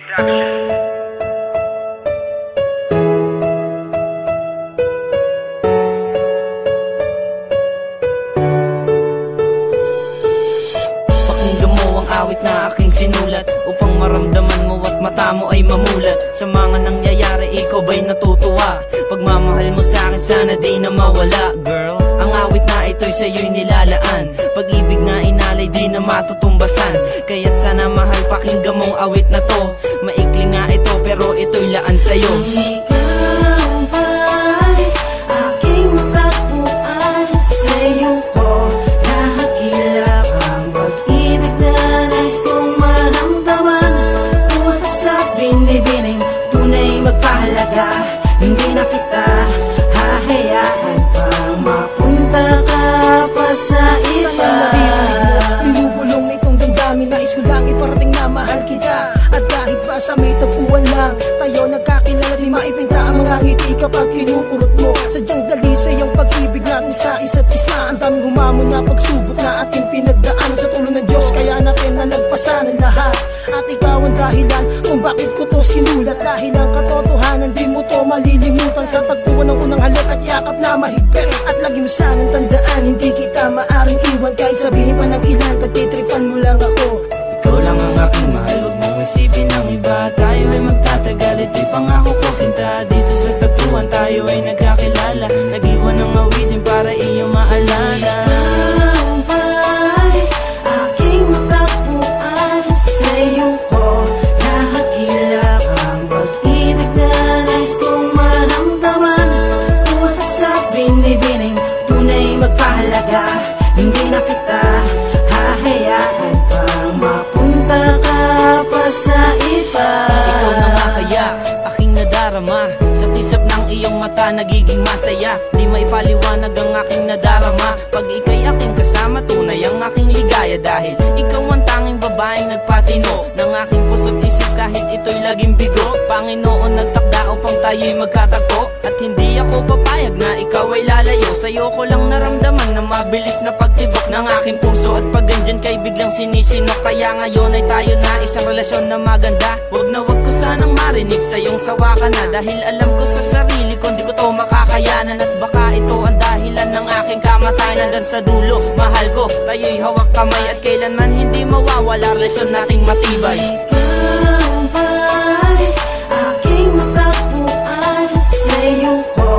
Pakinggan mo ang awit na aking sinulat upang maramdaman mo at mata mo ay mamulat. Sa mga nangyayari ikaw ba'y natutuwa? Pagmamahal mo sa akin sana di na mawala. Girl, ang awit na ito'y sa'yo'y nilalaan. Pag-ibig na inalay di na matutumbasan. Kaya't sana mahal pakinggan mong awit na to. Maikli nga ito pero ito'y laan sa'yo. Ikaw ba'y aking matagpuan? Sa'yo ko nakakilap ang pag-ibig na nais kong maramdaman. Tuwag sa binibining tunay magpahalaga. Hindi na kita hahayaan pang mapunta ka pa sa iba. Binubulong na itong damdamin, nais ko lang iparating na mahal kita. At kahit pa sa may tagpuan lang tayo nagkakilala, di maipinta ang mga ngiti kapag kinukurot mo. Sadyang dalisay ang pag-ibig natin sa isa't isa. Ang daming humamon na pagsubok na ating pinagdaan. Sa tulong ng Diyos kaya natin na nagpasa ng lahat. At ikaw ang dahilan kung bakit ko to sinulat. Dahil ang katotohanan di mo to malilimutan. Sa tagpuan ng unang halik at yakap na mahigpit. At lagi mo sanang tandaan, hindi kita maaring iwan. Kahit sabihin pa ng ilan, pagtitripan mo lang ako. Ikaw lang ang aking mahal, huwag mong isipin ng iba. Tayo ay magtatagal, ito'y pangako ko sinta. Dito sa tagpuan tayo ay nagkakilala. Nag-iwan ng awitin para iyong maalala. Ikaw ba'y aking matagpuan? Sa'yo ko nakakilap ang pag-ibig na nais kong maramdaman. Tuwag sa binibining tunay magpahalaga. Hindi na kita hahayaan pang mapunta ka pa sa iba. Ikaw na nga kaya aking nadarama. Sa kisap ng iyong mata nagiging masaya. Di maipaliwanag ang aking nadarama. Pag ika'y aking kasama tunay ang aking ligaya. Dahil ikaw ang tanging babaeng nagpatino ng aking puso't isip kahit ito'y laging bigo. Panginoon nagtakda upang tayo'y magkatagpo. At hindi ako papayag na ikaw ay lalayo. Sa'yo ko lang naramdaman na mabilis na pagtibok ng aking puso. At pag andyan kay biglang sinisinok. Kaya ngayon ay tayo na isang relasyon na maganda. Wag na wag ko sanang marinig sa iyong sawa ka na. Dahil alam ko sa sarili ko di ko to makakayanan. At baka ito ang dahilan ng aking kamatayan. Hanggang sa dulo, mahal ko, tayo'y hawak kamay. At kailanman hindi mawawala relasyon nating matibay. Ikaw ba'y aking matagpuan? Sa'yo ko